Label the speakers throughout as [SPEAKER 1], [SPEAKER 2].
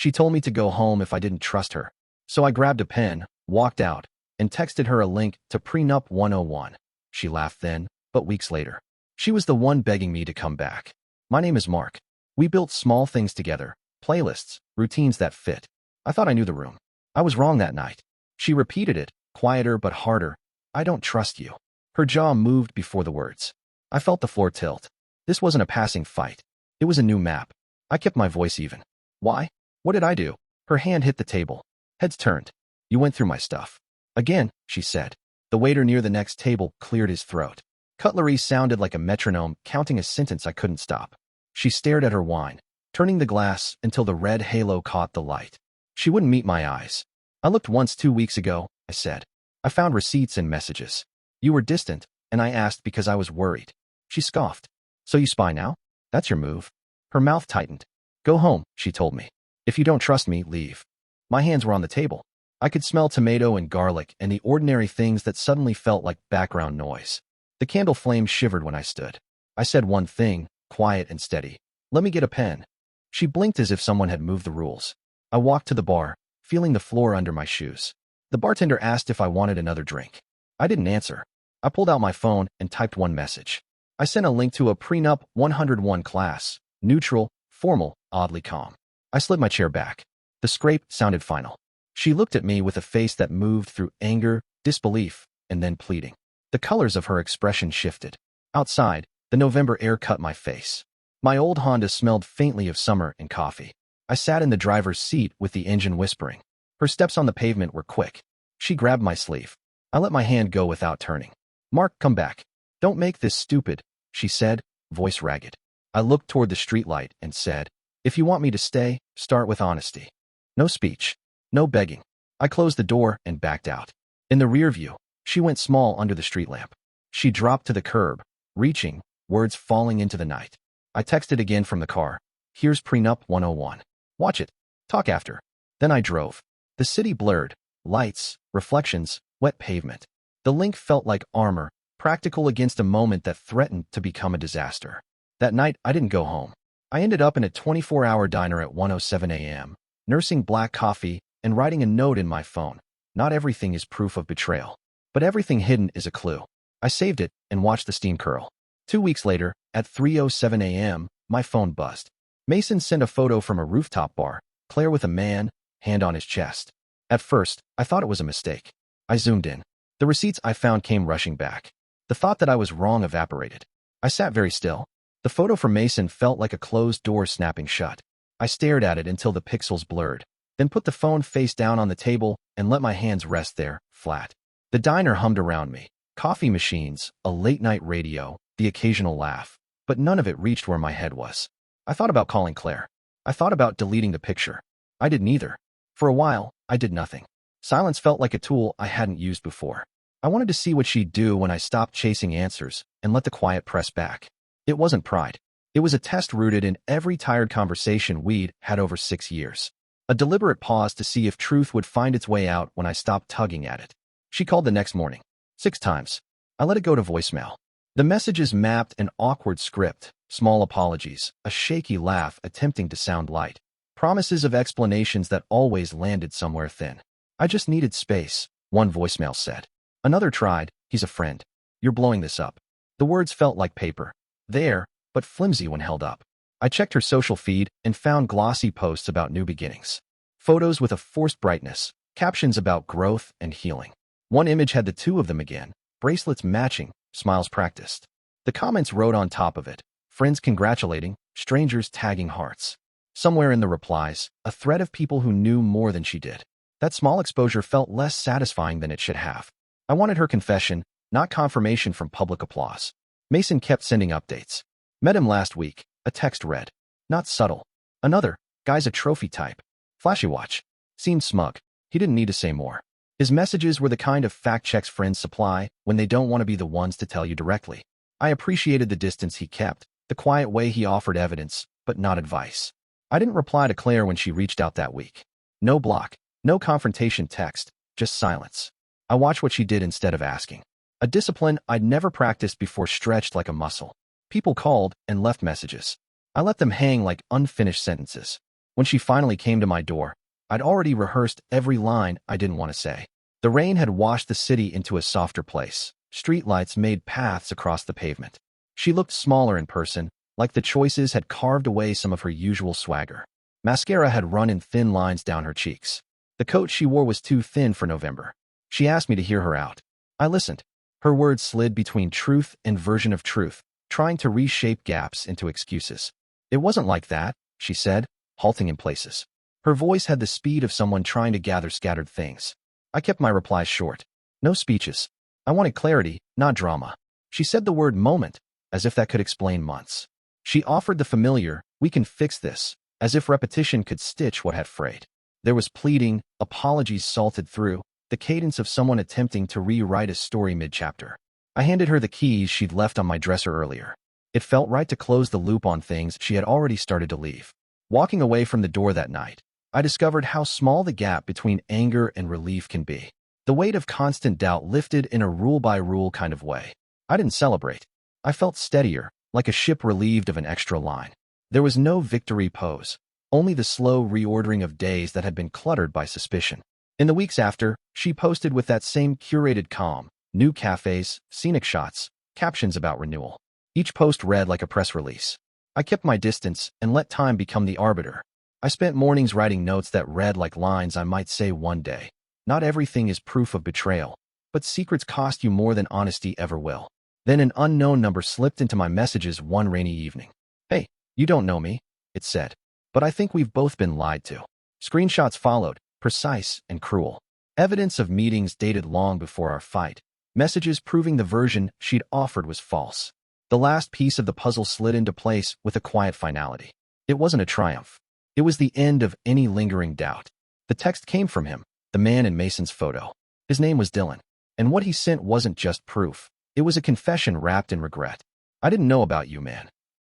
[SPEAKER 1] She told me to go home if I didn't trust her. So I grabbed a pen, walked out, and texted her a link to Prenup 101. She laughed then, but weeks later. She was the one begging me to come back. My name is Mark. We built small things together, playlists, routines that fit. I thought I knew the room. I was wrong that night. She repeated it, quieter but harder. I don't trust you. Her jaw moved before the words. I felt the floor tilt. This wasn't a passing fight. It was a new map. I kept my voice even. Why? What did I do? Her hand hit the table. Heads turned. You went through my stuff. Again, she said. The waiter near the next table cleared his throat. Cutlery sounded like a metronome, counting a sentence I couldn't stop. She stared at her wine, turning the glass until the red halo caught the light. She wouldn't meet my eyes. I looked once 2 weeks ago, I said. I found receipts and messages. You were distant, and I asked because I was worried. She scoffed. So you spy now? That's your move. Her mouth tightened. Go home, she told me. If you don't trust me, leave. My hands were on the table. I could smell tomato and garlic and the ordinary things that suddenly felt like background noise. The candle flame shivered when I stood. I said one thing, quiet and steady. Let me get a pen. She blinked as if someone had moved the rules. I walked to the bar, feeling the floor under my shoes. The bartender asked if I wanted another drink. I didn't answer. I pulled out my phone and typed one message. I sent a link to a Prenup 101 class, neutral, formal, oddly calm. I slid my chair back. The scrape sounded final. She looked at me with a face that moved through anger, disbelief, and then pleading. The colors of her expression shifted. Outside, the November air cut my face. My old Honda smelled faintly of summer and coffee. I sat in the driver's seat with the engine whispering. Her steps on the pavement were quick. She grabbed my sleeve. I let my hand go without turning. Mark, come back. Don't make this stupid, she said, voice ragged. I looked toward the streetlight and said, if you want me to stay, start with honesty. No speech. No begging. I closed the door and backed out. In the rear view, she went small under the street lamp. She dropped to the curb, reaching, words falling into the night. I texted again from the car. Here's Prenup 101. Watch it. Talk after. Then I drove. The city blurred. Lights, reflections, wet pavement. The link felt like armor, practical against a moment that threatened to become a disaster. That night, I didn't go home. I ended up in a 24-hour diner at 1:07 a.m., nursing black coffee and writing a note in my phone. Not everything is proof of betrayal, but everything hidden is a clue. I saved it and watched the steam curl. 2 weeks later, at 3:07 a.m., my phone buzzed. Mason sent a photo from a rooftop bar, Claire with a man, hand on his chest. At first, I thought it was a mistake. I zoomed in. The receipts I found came rushing back. The thought that I was wrong evaporated. I sat very still. The photo from Mason felt like a closed door snapping shut. I stared at it until the pixels blurred, then put the phone face down on the table and let my hands rest there, flat. The diner hummed around me. Coffee machines, a late-night radio, the occasional laugh. But none of it reached where my head was. I thought about calling Claire. I thought about deleting the picture. I did neither. For a while, I did nothing. Silence felt like a tool I hadn't used before. I wanted to see what she'd do when I stopped chasing answers and let the quiet press back. It wasn't pride. It was a test rooted in every tired conversation we'd had over 6 years. A deliberate pause to see if truth would find its way out when I stopped tugging at it. She called the next morning. 6 times. I let it go to voicemail. The messages mapped an awkward script, small apologies, a shaky laugh attempting to sound light, promises of explanations that always landed somewhere thin. I just needed space, one voicemail said. Another tried, he's a friend. You're blowing this up. The words felt like paper. There, but flimsy when held up. I checked her social feed and found glossy posts about new beginnings. Photos with a forced brightness, captions about growth and healing. One image had the two of them again, bracelets matching, smiles practiced. The comments wrote on top of it, friends congratulating, strangers tagging hearts. Somewhere in the replies, a thread of people who knew more than she did. That small exposure felt less satisfying than it should have. I wanted her confession, not confirmation from public applause. Mason kept sending updates. Met him last week, a text read. Not subtle. Another, guy's a trophy type. Flashy watch. Seemed smug. He didn't need to say more. His messages were the kind of fact checks friends supply when they don't want to be the ones to tell you directly. I appreciated the distance he kept, the quiet way he offered evidence, but not advice. I didn't reply to Claire when she reached out that week. No block, no confrontation text, just silence. I watched what she did instead of asking. A discipline I'd never practiced before stretched like a muscle. People called and left messages. I let them hang like unfinished sentences. When she finally came to my door, I'd already rehearsed every line I didn't want to say. The rain had washed the city into a softer place. Streetlights made paths across the pavement. She looked smaller in person, like the choices had carved away some of her usual swagger. Mascara had run in thin lines down her cheeks. The coat she wore was too thin for November. She asked me to hear her out. I listened. Her words slid between truth and version of truth, trying to reshape gaps into excuses. It wasn't like that, she said, halting in places. Her voice had the speed of someone trying to gather scattered things. I kept my replies short. No speeches. I wanted clarity, not drama. She said the word moment, as if that could explain months. She offered the familiar, we can fix this, as if repetition could stitch what had frayed. There was pleading, apologies salted through, the cadence of someone attempting to rewrite a story mid-chapter. I handed her the keys she'd left on my dresser earlier. It felt right to close the loop on things she had already started to leave. Walking away from the door that night, I discovered how small the gap between anger and relief can be. The weight of constant doubt lifted in a rule-by-rule kind of way. I didn't celebrate. I felt steadier, like a ship relieved of an extra line. There was no victory pose, only the slow reordering of days that had been cluttered by suspicion. In the weeks after, she posted with that same curated calm, new cafes, scenic shots, captions about renewal. Each post read like a press release. I kept my distance and let time become the arbiter. I spent mornings writing notes that read like lines I might say one day. Not everything is proof of betrayal, but secrets cost you more than honesty ever will. Then an unknown number slipped into my messages one rainy evening. Hey, you don't know me, it said, but I think we've both been lied to. Screenshots followed, precise and cruel. Evidence of meetings dated long before our fight. Messages proving the version she'd offered was false. The last piece of the puzzle slid into place with a quiet finality. It wasn't a triumph. It was the end of any lingering doubt. The text came from him, the man in Mason's photo. His name was Dylan. And what he sent wasn't just proof. It was a confession wrapped in regret. I didn't know about you, man.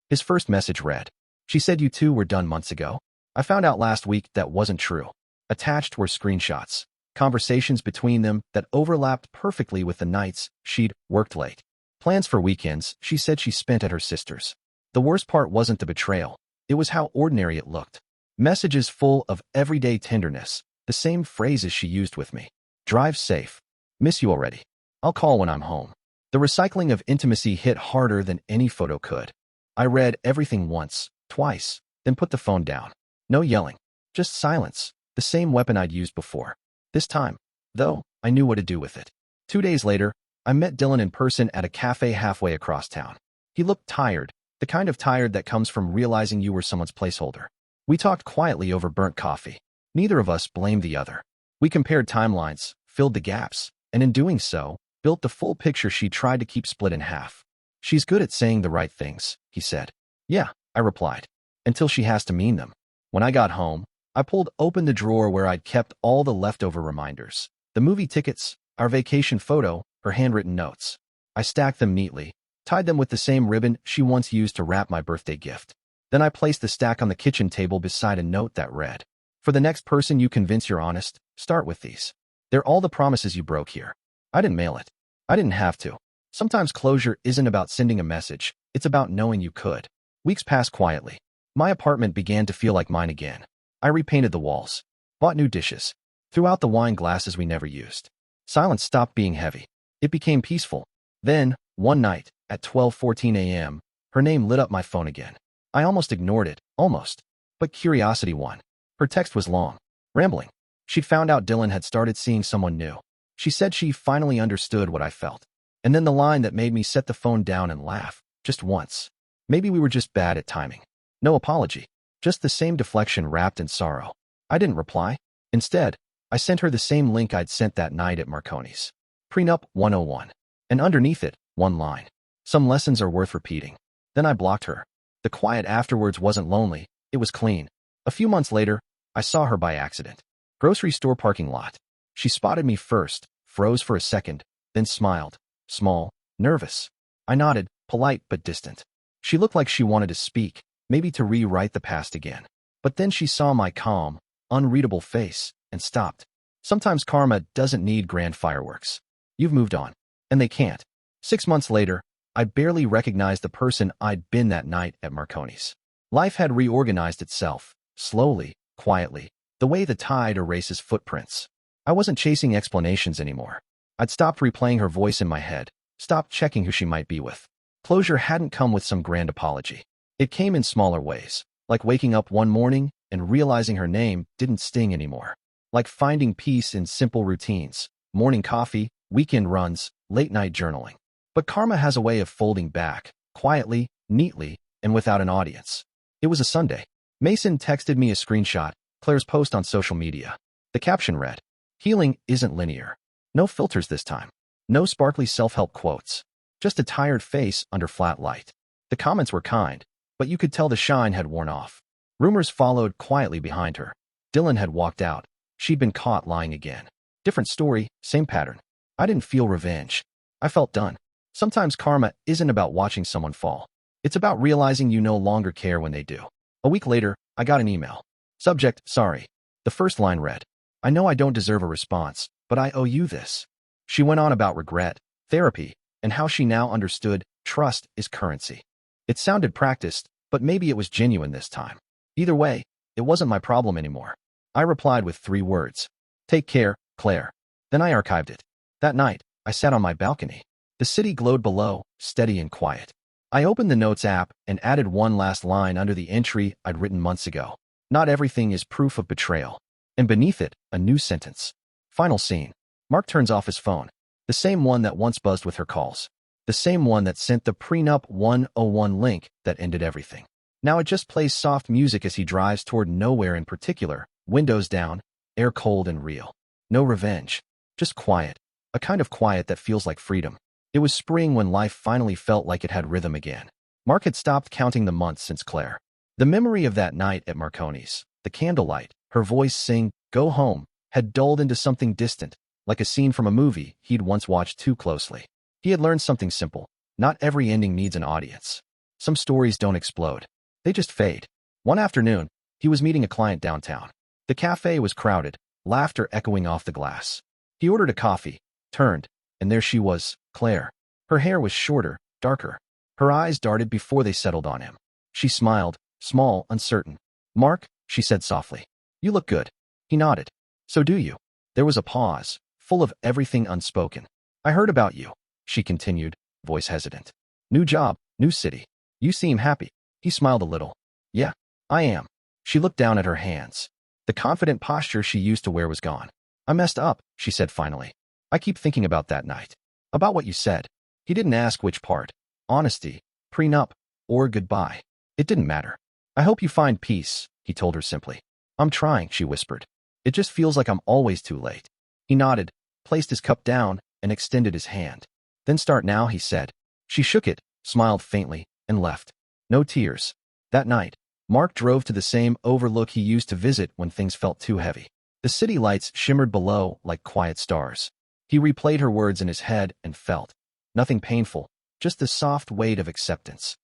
[SPEAKER 1] His first message read, she said you two were done months ago. I found out last week that wasn't true. Attached were screenshots, conversations between them that overlapped perfectly with the nights she'd worked late. Plans for weekends she said she spent at her sister's. The worst part wasn't the betrayal. It was how ordinary it looked. Messages full of everyday tenderness, the same phrases she used with me. Drive safe. Miss you already. I'll call when I'm home. The recycling of intimacy hit harder than any photo could. I read everything once, twice, then put the phone down. No yelling, just silence, the same weapon I'd used before. This time, though, I knew what to do with it. 2 days later, I met Dylan in person at a cafe halfway across town. He looked tired, the kind of tired that comes from realizing you were someone's placeholder. We talked quietly over burnt coffee. Neither of us blamed the other. We compared timelines, filled the gaps, and in doing so, built the full picture she tried to keep split in half. She's good at saying the right things, he said. Yeah, I replied, until she has to mean them. When I got home, I pulled open the drawer where I'd kept all the leftover reminders. The movie tickets, our vacation photo, her handwritten notes. I stacked them neatly, tied them with the same ribbon she once used to wrap my birthday gift. Then I placed the stack on the kitchen table beside a note that read, for the next person you convince you're honest, start with these. They're all the promises you broke here. I didn't mail it. I didn't have to. Sometimes closure isn't about sending a message, it's about knowing you could. Weeks passed quietly. My apartment began to feel like mine again. I repainted the walls, bought new dishes, threw out the wine glasses we never used. Silence stopped being heavy. It became peaceful. Then, one night, at 12:14 a.m., her name lit up my phone again. I almost ignored it, almost. But curiosity won. Her text was long, rambling. She'd found out Dylan had started seeing someone new. She said she finally understood what I felt. And then the line that made me set the phone down and laugh, just once. Maybe we were just bad at timing. No apology, just the same deflection wrapped in sorrow. I didn't reply. Instead, I sent her the same link I'd sent that night at Marconi's. Prenup 101. And underneath it, one line. Some lessons are worth repeating. Then I blocked her. The quiet afterwards wasn't lonely, it was clean. A few months later, I saw her by accident. Grocery store parking lot. She spotted me first, froze for a second, then smiled. Small, nervous. I nodded, polite but distant. She looked like she wanted to speak, maybe to rewrite the past again. But then she saw my calm, unreadable face, and stopped. Sometimes karma doesn't need grand fireworks. You've moved on. And they can't. 6 months later, I barely recognized the person I'd been that night at Marconi's. Life had reorganized itself, slowly, quietly, the way the tide erases footprints. I wasn't chasing explanations anymore. I'd stopped replaying her voice in my head, stopped checking who she might be with. Closure hadn't come with some grand apology. It came in smaller ways, like waking up one morning and realizing her name didn't sting anymore. Like finding peace in simple routines, morning coffee, weekend runs, late-night journaling. But karma has a way of folding back, quietly, neatly, and without an audience. It was a Sunday. Mason texted me a screenshot, Claire's post on social media. The caption read, "Healing isn't linear. No filters this time. No sparkly self-help quotes. Just a tired face under flat light." The comments were kind, but you could tell the shine had worn off. Rumors followed quietly behind her. Dylan had walked out. She'd been caught lying again. Different story, same pattern. I didn't feel revenge. I felt done. Sometimes karma isn't about watching someone fall. It's about realizing you no longer care when they do. A week later, I got an email. Subject, sorry. The first line read, "I know I don't deserve a response, but I owe you this." She went on about regret, therapy, and how she now understood trust is currency. It sounded practiced, but maybe it was genuine this time. Either way, it wasn't my problem anymore. I replied with 3 words. "Take care, Claire." Then I archived it. That night, I sat on my balcony. The city glowed below, steady and quiet. I opened the Notes app and added one last line under the entry I'd written months ago. Not everything is proof of betrayal. And beneath it, a new sentence. Final scene. Mark turns off his phone. The same one that once buzzed with her calls. The same one that sent the Prenup 101 link that ended everything. Now it just plays soft music as he drives toward nowhere in particular, windows down, air cold and real. No revenge. Just quiet. A kind of quiet that feels like freedom. It was spring when life finally felt like it had rhythm again. Mark had stopped counting the months since Claire. The memory of that night at Marconi's, the candlelight, her voice sing, "Go home," had dulled into something distant, like a scene from a movie he'd once watched too closely. He had learned something simple. Not every ending needs an audience. Some stories don't explode. They just fade. One afternoon, he was meeting a client downtown. The cafe was crowded, laughter echoing off the glass. He ordered a coffee, turned, and there she was, Claire. Her hair was shorter, darker. Her eyes darted before they settled on him. She smiled, small, uncertain. "Mark," she said softly, "you look good." He nodded. "So do you." There was a pause, full of everything unspoken. "I heard about you," she continued, voice hesitant. "New job, new city. You seem happy." He smiled a little. "Yeah, I am." She looked down at her hands. The confident posture she used to wear was gone. "I messed up," she said finally. "I keep thinking about that night. About what you said." He didn't ask which part. Honesty, prenup, or goodbye. It didn't matter. "I hope you find peace," he told her simply. "I'm trying," she whispered. "It just feels like I'm always too late." He nodded, placed his cup down, and extended his hand. "Then start now," he said. She shook it, smiled faintly, and left. No tears. That night, Mark drove to the same overlook he used to visit when things felt too heavy. The city lights shimmered below like quiet stars. He replayed her words in his head and felt nothing painful, just the soft weight of acceptance.